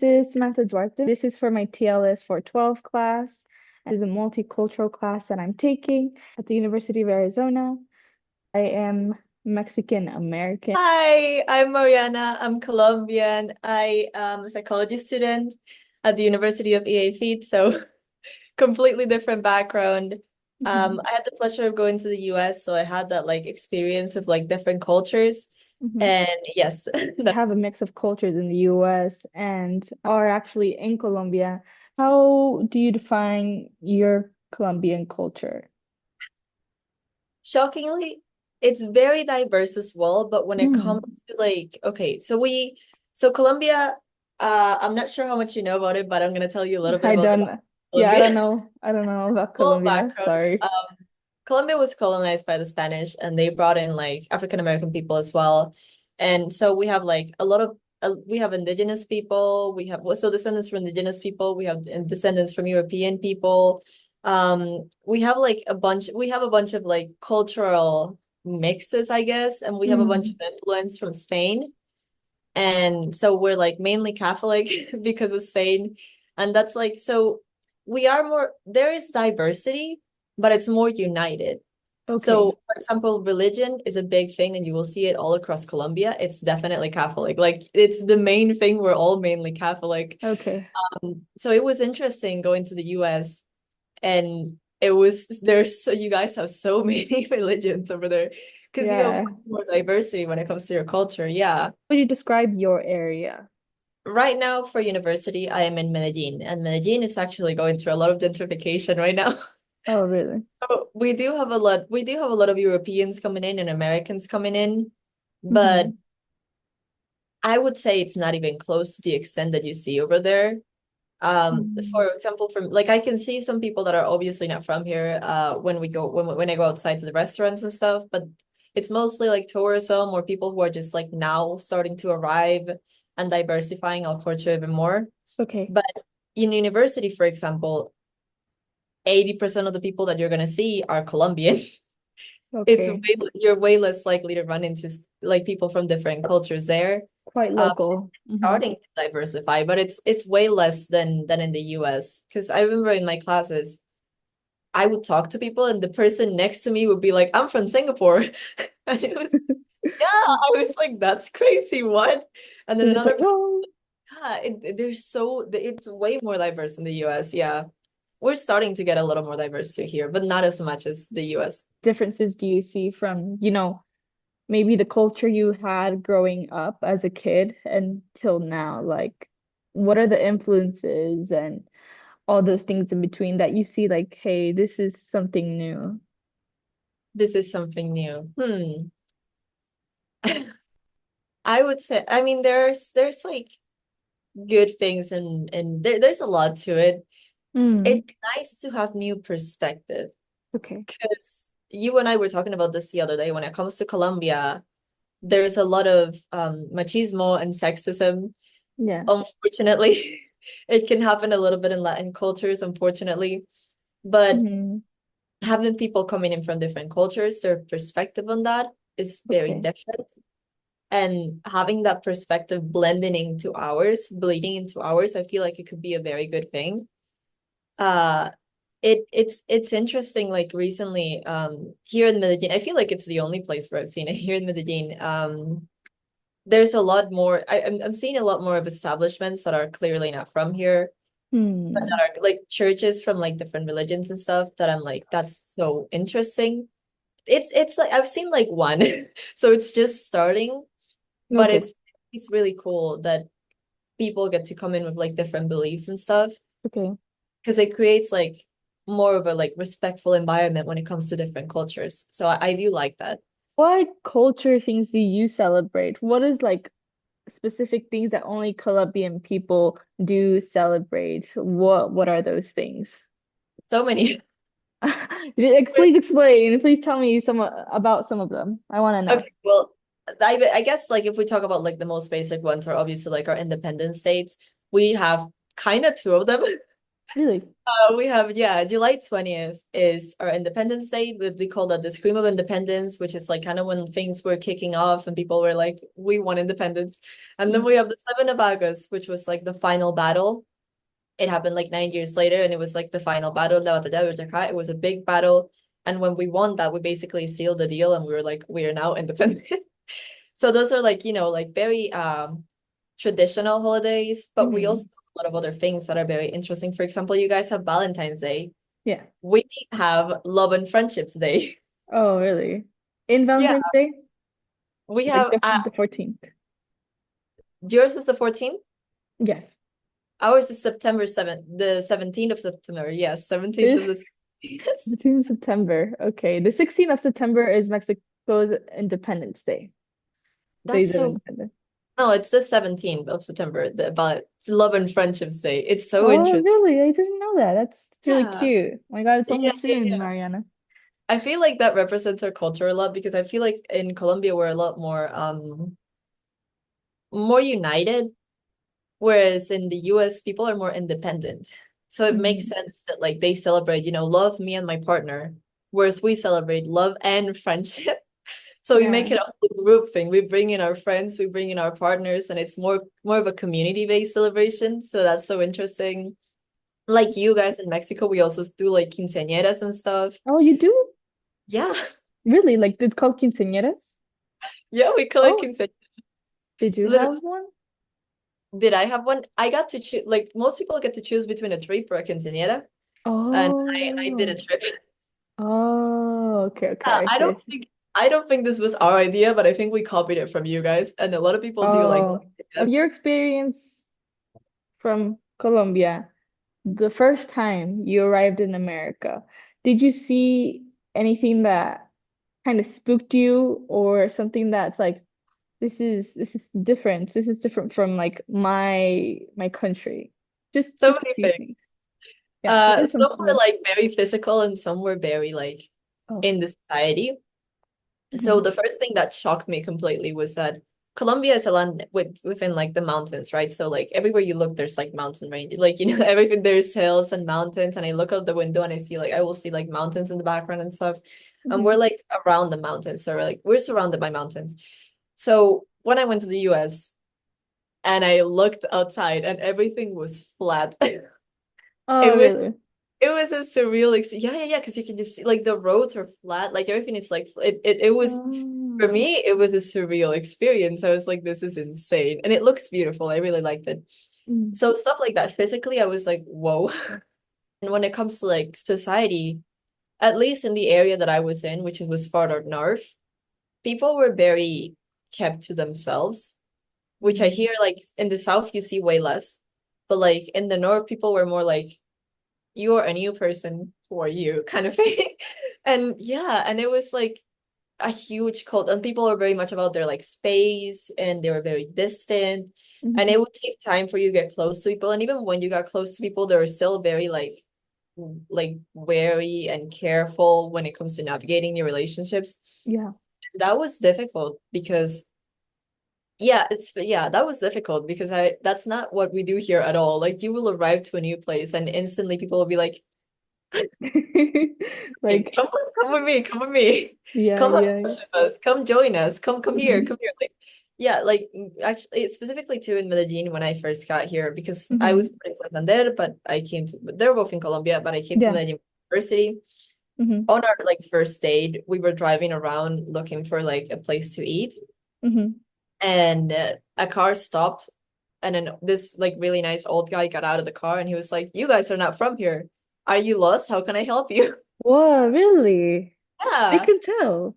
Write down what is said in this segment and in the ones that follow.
This is Samantha Duarte. This is for my TLS 412 class. This is a multicultural class that I'm taking at the University of Arizona. I am Mexican American. Hi, I'm Mariana. I'm Colombian. I am a psychology student at the University of EAFIT, so completely different background. Mhm, I had the pleasure of going to the US, so I had that like experience with like different cultures. mhm. And yes, I have a mix of cultures in the US and are actually in Colombia. How do you define your Colombian culture? shockingly, it's very diverse as well. But when it comes Mm, to like, okay, so Colombia, I'm not sure how much you know about it, but I'm gonna tell you a little bit I about the don't, yeah, I Colombia. don't know. I don't know about Full Colombia. background. Sorry. Colombia was colonized by the Spanish, and they brought in like African American people as well. And so we have like a lot of we have indigenous people, we have so descendants from indigenous people, we have descendants from European people. We have like a bunch of like cultural mixes, I guess, and we have a bunch of Mm, influence from Spain. And so we're like mainly Catholic because of Spain. And that's like, so we are more, there is diversity, but it's more united. So, okay. for example, religion is a big thing, and you will see it all across Colombia. It's definitely Catholic. Like, it's the main thing. We're all mainly Catholic. Okay. So it was interesting going to the US, and it was there's so you guys have so many religions over there because you have Yeah. much more diversity when it comes to your culture. Yeah. Would you describe your area? Right now for university, I am in Medellin, and Medellin is actually going through a lot of gentrification right now. Oh, really? So we do have a lot of Europeans coming in and Americans coming in, but Hmm. I would say it's not even close to the extent that you see over there. Mm. For example, from like I can see some people that are obviously not from here, when I go outside to the restaurants and stuff, but it's mostly like tourism or people who are just like now starting to arrive and diversifying our culture even more. Okay. But in university, for example, 80% of the people that you're gonna see are Colombian. Okay. You're way less likely to run into like people from different cultures there. Quite It's local. starting to diversify, but it's way less than in the US. Because I remember in my classes, I would talk to people and the person next to me would be like, I'm from Singapore. And it was, yeah, I was like, that's crazy. What? And then You're just another, like, whoa. yeah, it's way more diverse in the US. Yeah. We're starting to get a little more diverse too here, but not as much as the US. Differences do you see from, maybe the culture you had growing up as a kid until now? Like, what are the influences and all those things in between that you see like, hey, this is something new? This is something new. I would say, I mean, there's like good things and there's a lot to it. It's Mm, nice to have new perspective okay. because you and I were talking about this the other day. When it comes to Colombia, there's a lot of machismo and sexism. Yes. Unfortunately, it can happen a little bit in Latin cultures, unfortunately. But Hmm. having people coming in from different cultures, their perspective on that is very Okay. different. And having that perspective blending into ours, bleeding into ours, I feel like it could be a very good thing. Uh, it's interesting. Like recently, here in Medellin, I feel like it's the only place where I've seen it here in Medellin. There's a lot more. I'm seeing a lot more of establishments that are clearly not from here, but that Hmm. are like churches from like different religions and stuff. That I'm like, that's so interesting. It's like I've seen like one, so it's just starting, but Okay. it's really cool that people get to come in with like different beliefs and stuff Okay. because it creates like more of a like respectful environment when it comes to different cultures. So I do like that. What culture things do you celebrate? What is like specific things that only Colombian people do celebrate? What are those things? So many. Like, please explain. Please tell me some about some of them. I want to know. Okay, well, I guess like if we talk about like the most basic ones are obviously like our independent states. We have kind of two of them. Really? We have, yeah, July 20th is our Independence Day. We call that the Scream of Independence, which is like kind of when things were kicking off and people were like, we want independence. And then we Mhm. have the 7th of August, which was like the final battle. It happened like 9 years later, and it was like the final battle. It was a big battle. And when we won that, we basically sealed the deal and we were like, we are now independent. So those are like, like very traditional holidays, but we also Mhm. have a lot of other things that are very interesting. For example, you guys have Valentine's Day. Yeah. We have Love and Friendships Day. Oh, really? In Yeah, Valentine's Day? we Like have the 14th. yours is the 14th. Yes. Ours is September 7th, the 17th of September. Yes, 17th of It's the yes. between September. Okay. The 16th of September is Mexico's Independence Day. That's Days of so Independence. no, it's the 17th of September, about Love and Friendships Day. It's so Oh, interesting. really? I didn't know that. That's really Yeah. cute. Oh my God, it's Yeah, almost yeah, soon, yeah. Mariana. I feel like that represents our culture a lot because I feel like in Colombia we're a lot more united, whereas in the US people are more independent. So it makes Mhm. sense that like they celebrate, love me and my partner, whereas we celebrate love and friendship. So we make Yeah. it a whole group thing. We bring in our friends, we bring in our partners, and it's more of a community-based celebration. So that's so interesting. Like you guys in Mexico, we also do like quinceañeras and stuff. Oh, you do? Yeah. Really? Like it's called quinceañeras? Yeah, we call it Oh, quinceañera. did you have Literally, one? did I have one? I got to choose, like most people get to choose between a trip or a quinceañera, and I did a Oh. trip. Oh, okay, okay. I I see, I don't see. think I don't think this was our idea, but I think we copied it from you guys, and a lot of people do like Oh, of quinceañeras. your experience from Colombia, the first time you arrived in America, did you see anything that kind of spooked you or something that's like this is different. This is different from like my country. Just So just a many few things. things. Yeah. What are some Some were things? like very physical, and some were very like Oh. in the society. So Mhm. the first thing that shocked me completely was that Colombia is a land within like the mountains, right? So like everywhere you look, there's like mountain range, like everything. There's hills and mountains, and I look out the window and I will see like mountains in the background and stuff. And we're Mhm. like around the mountains, so we're surrounded by mountains. So when I went to the US and I looked outside and everything was flat, it Oh, was really? it was a surreal yeah, yeah, yeah, because you can just see like the roads are flat, like everything is like it was for Oh. me, it was a surreal experience. I was like, this is insane. And it looks beautiful. I really liked it. Mm. So stuff like that physically, I was like, whoa. And when it comes to like society, at least in the area that I was in, which was farther north, people were very kept to themselves, which I Mm. hear like in the south you see way less. But like in the north, people were more like, you're a new person, who are you kind of thing. And yeah, and it was like a huge cult, and people are very much about their like space, and they were very distant, and Mhm. it would take time for you to get close to people, and even when you got close to people, they were still very like wary and careful when it comes to navigating your relationships. Yeah. That was difficult because that was difficult because I that's not what we do here at all. Like you will arrive to a new place and instantly people will be like, "Hey, Like, come with me, come with me, yeah, come have yeah. lunch with us, come join us, come here, Mhm. come here." Like, yeah, like actually, specifically too in Medellin when I first got here, because I was Mhm. born in Santander, but they're both in Colombia, but I came to Yeah. Medellin University. Mhm. On our like first date, we were driving around looking for like a place to eat, Mhm. and a car stopped, and then this like really nice old guy got out of the car, and he was like, "You guys are not from here. Are you lost? How can I help you?" Whoa, really? They Yeah. can tell.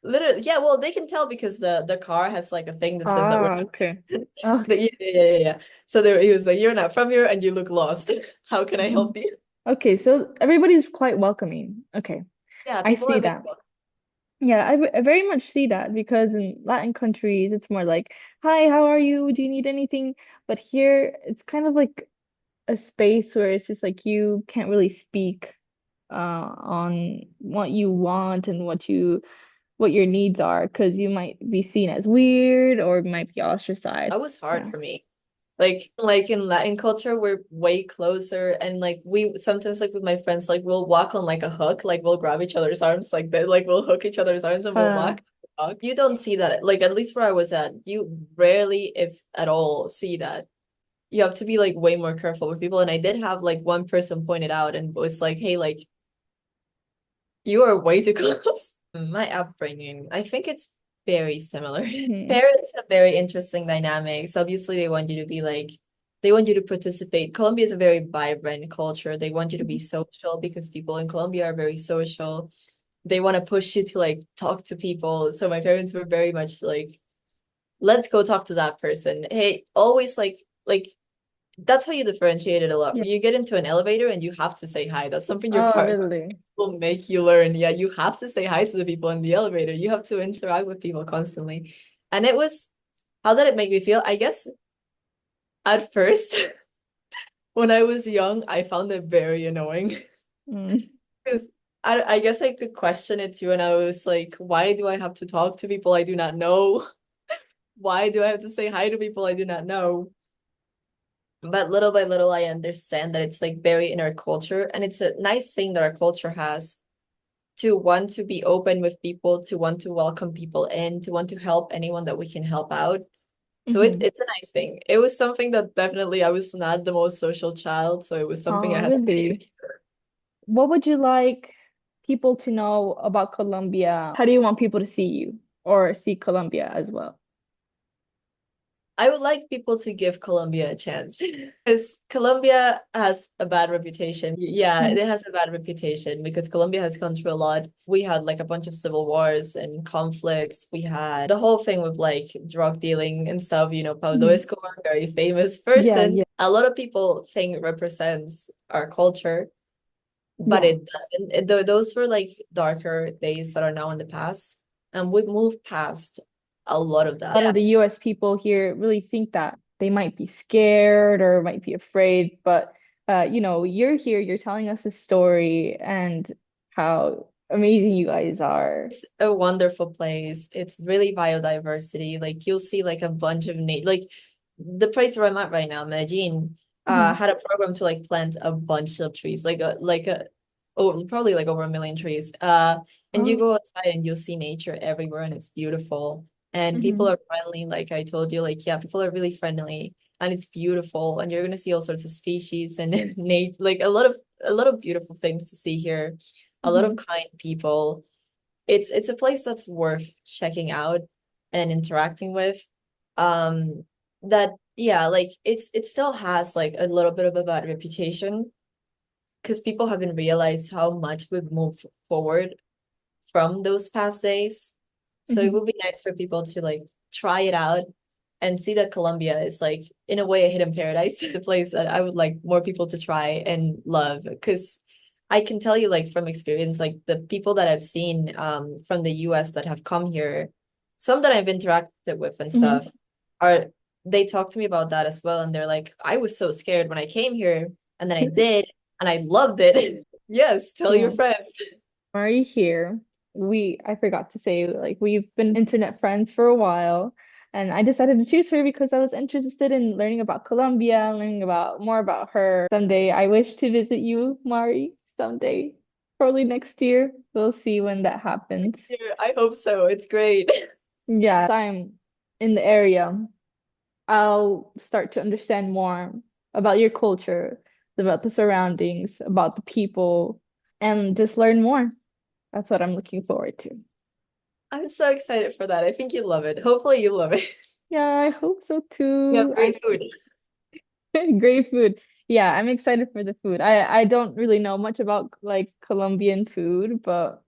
Literally, yeah, well, they can tell because the car has like a thing that says that we're Ah, okay. Oh, yeah, yeah, yeah, yeah, yeah. So he was like, "You're not from here and you look lost. How can I help you?" okay, so everybody's quite welcoming. Okay, Yeah, I people see are very that. welcome. Yeah, I very much see that because in Latin countries, it's more like, hi, how are you? Do you need anything? But here, it's kind of like a space where it's just like you can't really speak on what you want and what your needs are because you might be seen as weird or might be That ostracized. was hard Yeah. for me. Like in Latin culture, we're way closer, and like we sometimes like with my friends, like we'll walk on like a hook, like we'll grab each other's arms like that, like we'll hook each other's arms and we'll Uh, walk. You don't see that, like at least where I was at, you rarely, if at all, see that. You have to be like way more careful with people. And I did have like one person pointed out and was like, hey, like you are way too close. My upbringing, I think it's very similar. mhm, Parents have very interesting dynamics. Obviously, they want you to be like, they want you to participate. Colombia is a very vibrant culture. They want you to be mhm. social because people in Colombia are very social. They want to push you to like talk to people. So my parents were very much like, let's go talk to that person. Hey, always like that's how you differentiate it a lot. Yeah. You get into an elevator and you have to say hi. That's something your Oh, partner really? will make you learn. Yeah, you have to say hi to the people in the elevator. You have to interact with people constantly. And it was, how did it make me feel? I guess at first, when I was young, I found it very annoying Mm, because I guess I could question it too. And I was like, why do I have to talk to people I do not know? Why do I have to say hi to people I do not know? But little by little, I understand that it's like very in our culture. And it's a nice thing that our culture has to want to be open with people, to want to welcome people in, to want to help anyone that we can help out. So mhm. it's a nice thing. It was something that definitely I was not the most social child, so it was something I Oh, had to really? be. What would you like people to know about Colombia? How do you want people to see you or see Colombia as well? I would like people to give Colombia a chance because Colombia has a bad reputation. Yeah, Mhm, it has a bad reputation because Colombia has gone through a lot. We had like a bunch of civil wars and conflicts. We had the whole thing with like drug dealing and stuff. Pablo mhm. Escobar, very famous Yeah, person. yeah, A lot of people think it represents our culture, but yeah. it doesn't. Those were like darker days that are now in the past, and we've moved past a lot of A that. lot of the US people here really think that they might be scared or might be afraid, but you're here, you're telling us a story and how amazing you guys are. It's a wonderful place. It's really biodiversity. Like you'll see like a bunch of like the place where I'm at right now, Medellin, Mhm, had a program to like plant a bunch of trees, like a oh probably like over 1 million trees. And you oh, go outside and you'll see nature everywhere and it's beautiful. And people mhm, are friendly, like I told you, like yeah, people are really friendly and it's beautiful. And you're gonna see all sorts of species and nat like a lot of beautiful things to see here, a lot of mhm, kind people. It's a place that's worth checking out and interacting with. That yeah, like it still has like a little bit of a bad reputation because people haven't realized how much we've moved forward from those past days. So it mhm. would be nice for people to like try it out and see that Colombia is like in a way a hidden paradise, a place that I would like more people to try and love. Because I can tell you like from experience, like the people that I've seen from the US that have come here, some that I've interacted with and stuff, Mhm. are they talk to me about that as well. And they're like, I was so scared when I came here, and then I did, and I loved it. Yes, tell your Yeah. friends. Mari here. I forgot to say, like, we've been internet friends for a while, and I decided to choose her because I was interested in learning about Colombia, learning about more about her. Someday, I wish to visit you, Mari, someday, probably next year. We'll see when that happens. Yeah, I hope so. It's great. Yeah, I'm in the area. I'll start to understand more about your culture, about the surroundings, about the people, and just learn more. That's what I'm looking forward to. I'm so excited for that. I think you love it. Hopefully you love it. Yeah, I hope so You have too. great food. Great food. Yeah, I'm excited for the food. I don't really know much about like Colombian food, but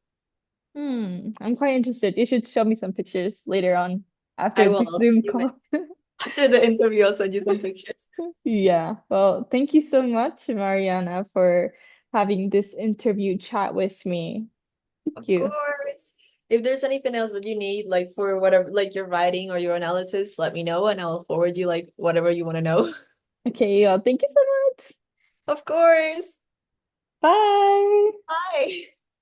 I'm quite interested. You should show me some pictures later on I after will. the I'll send Zoom you call. after the interview, I'll send you some pictures. Yeah. Well, thank you so much, Mariana, for having this interview chat with me. Thank Of you. course. If there's anything else that you need, like for whatever, like your writing or your analysis, let me know and I'll forward you like whatever you want to know. Okay, thank you so much. Of course. Bye. Bye.